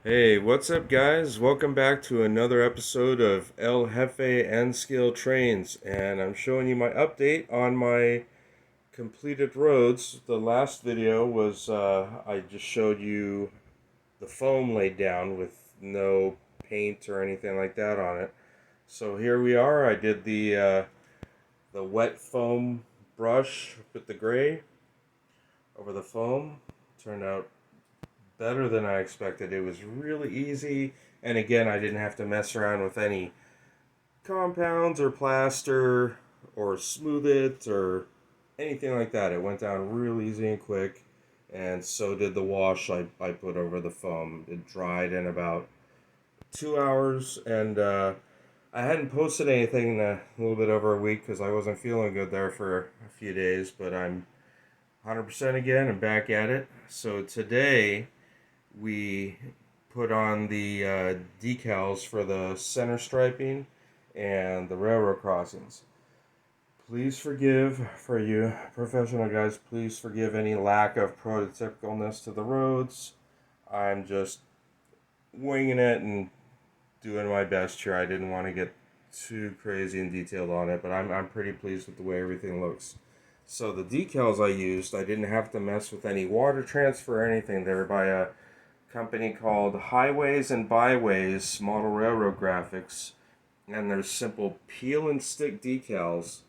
Hey, what's up, guys? Welcome back to another episode of El Jefe N Scale Trains, and I'm showing you my update on my completed roads. The last video was I just showed you the foam laid down with no paint or anything like that on it. So here we are. I did the wet foam brush with the gray over the foam. Turned out better than I expected. It was really easy, and again, I didn't have to mess around with any compounds or plaster or smooth it or anything like that. It went down real easy and quick, and so did the wash I put over the foam. It dried in about 2 hours, and I hadn't posted anything in a little bit over a week because I wasn't feeling good there for a few days, but I'm 100% again and back at it. So today we put on the decals for the center striping and the railroad crossings. Please forgive, for you professional guys, please forgive any lack of prototypicalness to the roads. I'm just winging it and doing my best here. I didn't want to get too crazy and detailed on it, but I'm pretty pleased with the way everything looks. So the decals I used, I didn't have to mess with any water transfer or anything. They were by a company called Highways and Byways Model Railroad Graphics, and there's simple peel and stick decals.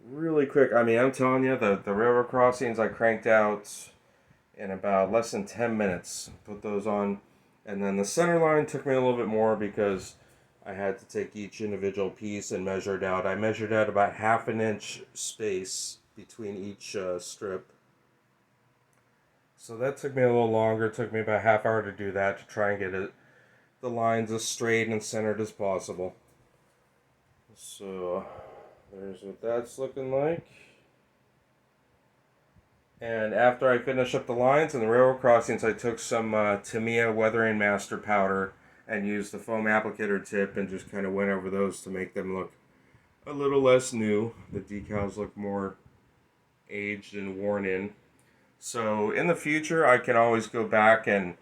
Really quick. I mean, I'm telling you, the railroad crossings I cranked out in about less than 10 minutes. Put those on, and then the center line took me a little bit more because I had to take each individual piece and measure it out. I measured out about half an inch space between each strip. So that took me a little longer. It took me about a half hour to do that to try and get the lines as straight and centered as possible. So there's what that's looking like. And after I finished up the lines and the railroad crossings, I took some Tamiya Weathering Master powder and used the foam applicator tip and just kind of went over those to make them look a little less new. The decals look more aged and worn in. So in the future, I can always go back and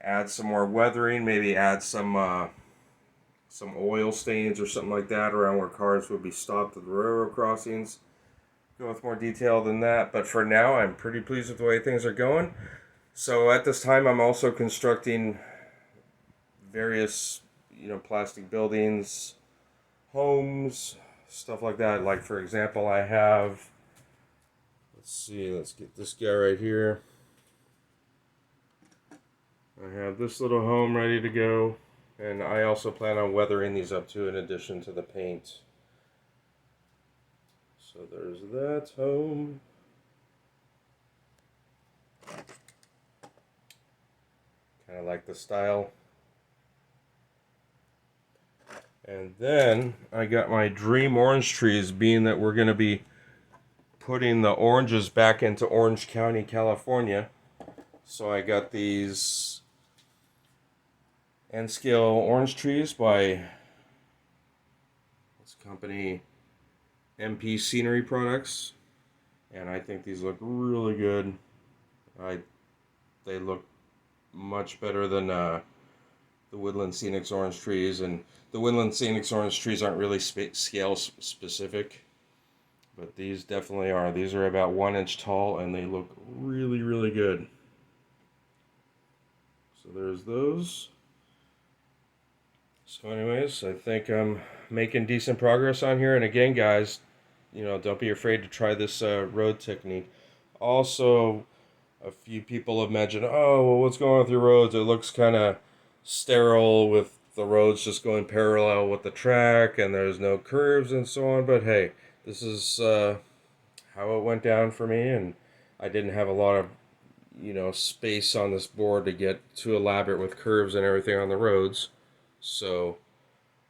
add some more weathering, maybe add some oil stains or something like that around where cars would be stopped at the railroad crossings. Go with more detail than that, but for now, I'm pretty pleased with the way things are going. So at this time, I'm also constructing various, plastic buildings, homes, stuff like that. Like for example, I have, let's get this guy right here. I have this little home ready to go, and I also plan on weathering these up too in addition to the paint. So there's that home. Kind of like the style. And then I got my dream orange trees, being that we're going to be putting the oranges back into Orange County, California. So I got these N-scale orange trees by this company MP Scenery Products, and I think these look really good. They look much better than the Woodland Scenics orange trees, and the Woodland Scenics orange trees aren't really scale specific, but these definitely are. These are about 1 inch tall, and they look really, really good. So there's those. So anyways, I think I'm making decent progress on here, and again, guys, don't be afraid to try this road technique. Also, a few people have mentioned, oh, well, what's going on with your roads? It looks kind of sterile with the roads just going parallel with the track and there's no curves and so on. But hey, this is how it went down for me, and I didn't have a lot of space on this board to get too elaborate with curves and everything on the roads. So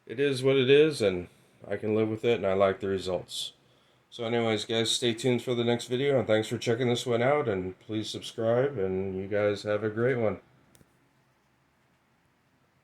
it is what it is, and I can live with it, and I like the results. So anyways, guys, stay tuned for the next video, and thanks for checking this one out, and please subscribe, and you guys have a great one.